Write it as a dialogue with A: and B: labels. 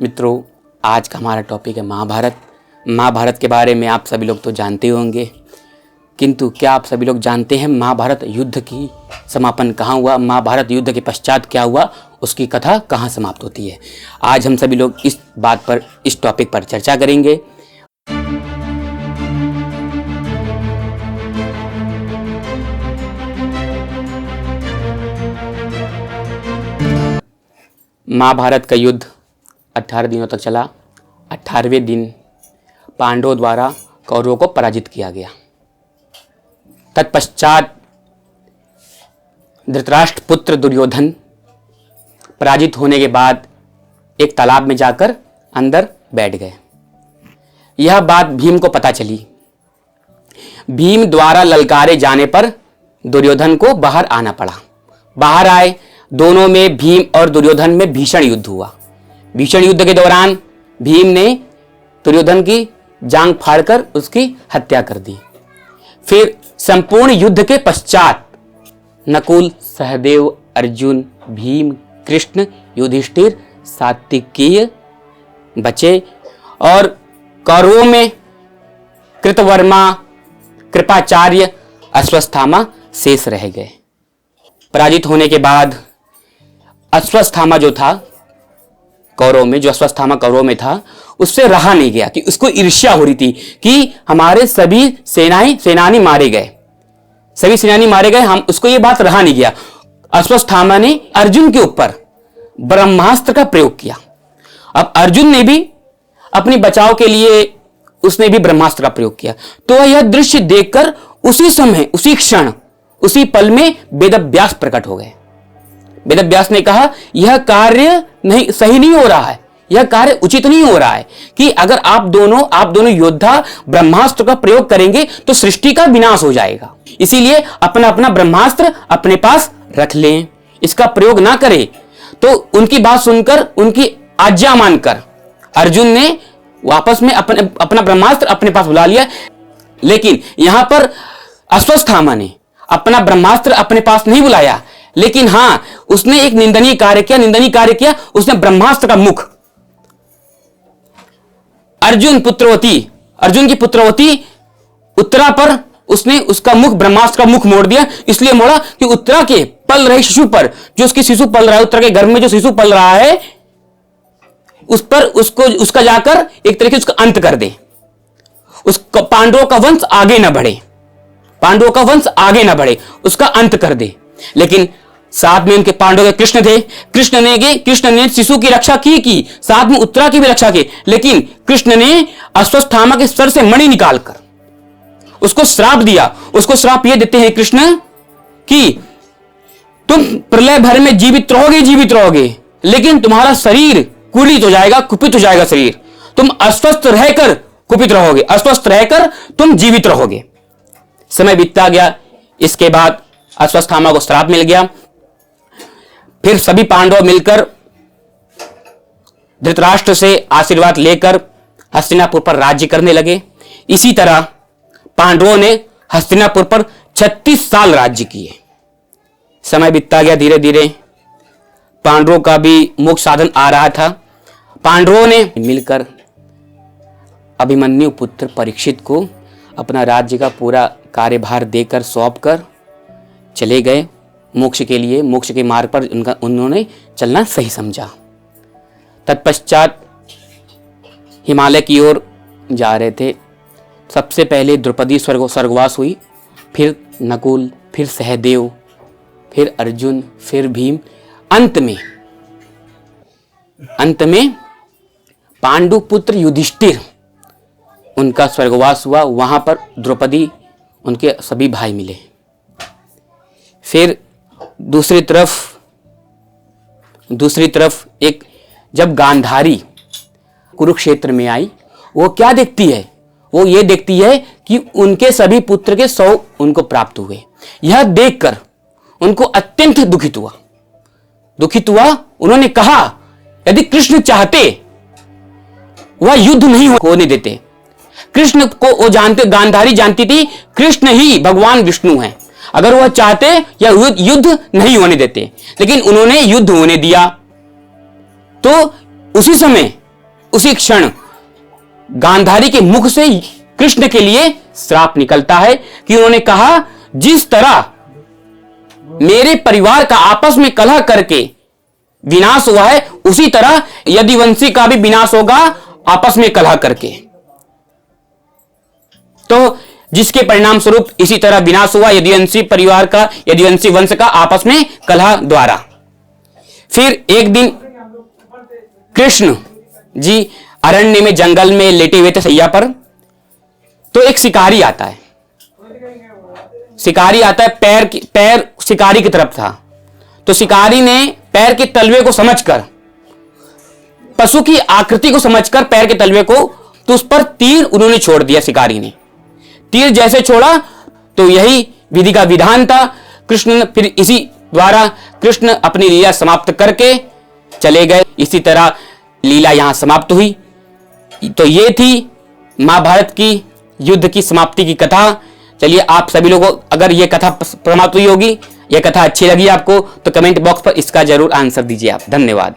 A: मित्रों, आज का हमारा टॉपिक है महाभारत। महाभारत के बारे में आप सभी लोग तो जानते होंगे, किंतु क्या आप सभी लोग जानते हैं महाभारत युद्ध की समापन कहाँ हुआ? महाभारत युद्ध के पश्चात क्या हुआ? उसकी कथा कहाँ समाप्त होती है? आज हम सभी लोग इस बात पर, इस टॉपिक पर चर्चा करेंगे। महाभारत का युद्ध 18 दिनों तक चला। 18वें दिन पांडवों द्वारा कौरवों को पराजित किया गया। तत्पश्चात धृतराष्ट्र पुत्र दुर्योधन पराजित होने के बाद एक तालाब में जाकर अंदर बैठ गए। यह बात भीम को पता चली। भीम द्वारा ललकारे जाने पर दुर्योधन को बाहर आना पड़ा। बाहर आए, दोनों में भीम और दुर्योधन में भीषण युद्ध हुआ। भीषण युद्ध के दौरान भीम ने दुर्योधन की जांग फाड़कर उसकी हत्या कर दी। फिर संपूर्ण युद्ध के पश्चात नकुल, सहदेव, अर्जुन, भीम, कृष्ण, युधिष्ठिर, सात्विकीय बचे और कौरवों में कृतवर्मा, कृपाचार्य, अश्वत्थामा शेष रह गए। पराजित होने के बाद अश्वत्थामा जो था कौरव में, जो अश्वत्थामा कौरव में था, उससे रहा नहीं गया कि उसको ईर्ष्या हो रही थी कि हमारे सभी सेनानी मारे गए, सभी सेनानी मारे गए, हम उसको ये बात रहा नहीं गया। अश्वत्थामा ने अर्जुन के ऊपर ब्रह्मास्त्र का प्रयोग किया। अब अर्जुन ने भी अपनी बचाव के लिए उसने भी ब्रह्मास्त्र का प्रयोग किया। तो यह दृश्य देखकर उसी समय, उसी क्षण, उसी पल में वेदव्यास प्रकट हो गए। वेदव्यास ने कहा, यह कार्य नहीं, सही नहीं हो रहा है, यह कार्य उचित नहीं हो रहा है कि अगर आप दोनों योद्धा ब्रह्मास्त्र का प्रयोग करेंगे तो सृष्टि का विनाश हो जाएगा। इसीलिए अपना अपना ब्रह्मास्त्र अपने पास रख लें, इसका प्रयोग ना करें। तो उनकी बात सुनकर, उनकी आज्ञा मानकर अर्जुन ने वापस में अपना ब्रह्मास्त्र अपने पास बुला लिया। लेकिन यहां पर अश्वत्थामा ने अपना ब्रह्मास्त्र अपने पास नहीं बुलाया, लेकिन हां, उसने एक निंदनीय कार्य किया। उसने ब्रह्मास्त्र का मुख अर्जुन की पुत्रवती उत्तरा पर उसने उसका मुख, ब्रह्मास्त्र का मुख मोड़ दिया। इसलिए मोड़ा कि उत्तरा के पल रहे शिशु पर, जो उसकी शिशु पल रहा है, उत्तरा के गर्भ में जो शिशु पल रहा है, उस पर उसका जाकर एक तरीके से उसका अंत कर दे। उसका पांडवों का वंश आगे ना बढ़े, उसका अंत कर दे। लेकिन साथ में उनके पांडव के कृष्ण थे। कृष्ण ने शिशु की रक्षा की, साथ में उत्तरा की भी रक्षा की। लेकिन कृष्ण ने अश्वत्थामा के सर से मणि निकालकर उसको श्राप दिया। उसको श्राप ये देते हैं कृष्ण कि तुम प्रलय भर में जीवित रहोगे, लेकिन तुम्हारा शरीर कुलित हो जाएगा, कुपित हो जाएगा शरीर। तुम अस्वस्थ रहकर कुपित रहोगे, अस्वस्थ रहकर तुम जीवित रहोगे। समय बीतता गया। इसके बाद अश्वत्थामा को श्राप मिल गया। फिर सभी पांडव मिलकर धृतराष्ट्र से आशीर्वाद लेकर हस्तिनापुर पर राज्य करने लगे। इसी तरह पांडवों ने हस्तिनापुर पर 36 साल राज्य किए। समय बीतता गया। धीरे धीरे पांडवों का भी मोक्ष साधन आ रहा था। पांडवों ने मिलकर अभिमन्यु पुत्र परीक्षित को अपना राज्य का पूरा कार्यभार देकर सौंप कर चले गए मोक्ष के लिए। मोक्ष के मार्ग पर उन्होंने चलना सही समझा। तत्पश्चात हिमालय की ओर जा रहे थे। सबसे पहले द्रौपदी स्वर्गवास हुई, फिर नकुल, फिर सहदेव, फिर अर्जुन, फिर भीम। अंत में पांडु पुत्र युधिष्ठिर, उनका स्वर्गवास हुआ। वहां पर द्रौपदी, उनके सभी भाई मिले। फिर दूसरी तरफ एक जब गांधारी कुरुक्षेत्र में आई, वो क्या देखती है? वो ये देखती है कि उनके सभी पुत्र के 100 उनको प्राप्त हुए। यह देखकर उनको अत्यंत दुखित हुआ। उन्होंने कहा, यदि कृष्ण चाहते वह युद्ध नहीं होने देते। कृष्ण को वो जानते, गांधारी जानती थी कृष्ण ही भगवान विष्णु हैं। अगर वह चाहते या युद्ध नहीं होने देते, लेकिन उन्होंने युद्ध होने दिया। तो उसी समय उसी क्षण गांधारी के मुख से कृष्ण के लिए श्राप निकलता है कि उन्होंने कहा, जिस तरह मेरे परिवार का आपस में कलह करके विनाश हुआ है, उसी तरह यदुवंशी का भी विनाश होगा आपस में कलह करके। तो जिसके परिणाम स्वरूप इसी तरह विनाश हुआ यदुवंशी परिवार का, यदुवंशी वंश का आपस में कलह द्वारा। फिर एक दिन कृष्ण जी अरण्य में, जंगल में लेटे हुए थे सैया पर। तो एक शिकारी आता है, पैर शिकारी की तरफ था। तो शिकारी ने पैर के तलवे को समझकर, पशु की आकृति को समझकर पैर के तलवे को, तो उस पर तीर उन्होंने छोड़ दिया। शिकारी ने तीर जैसे छोड़ा तो यही विधि का विधान था। कृष्ण फिर इसी द्वारा कृष्ण अपनी लीला समाप्त करके चले गए। इसी तरह लीला यहां समाप्त हुई। तो ये थी महाभारत की युद्ध की समाप्ति की कथा। चलिए, आप सभी लोगों को अगर ये कथा समाप्त हुई होगी, यह कथा अच्छी लगी आपको, तो कमेंट बॉक्स पर इसका जरूर आंसर दीजिए आप। धन्यवाद।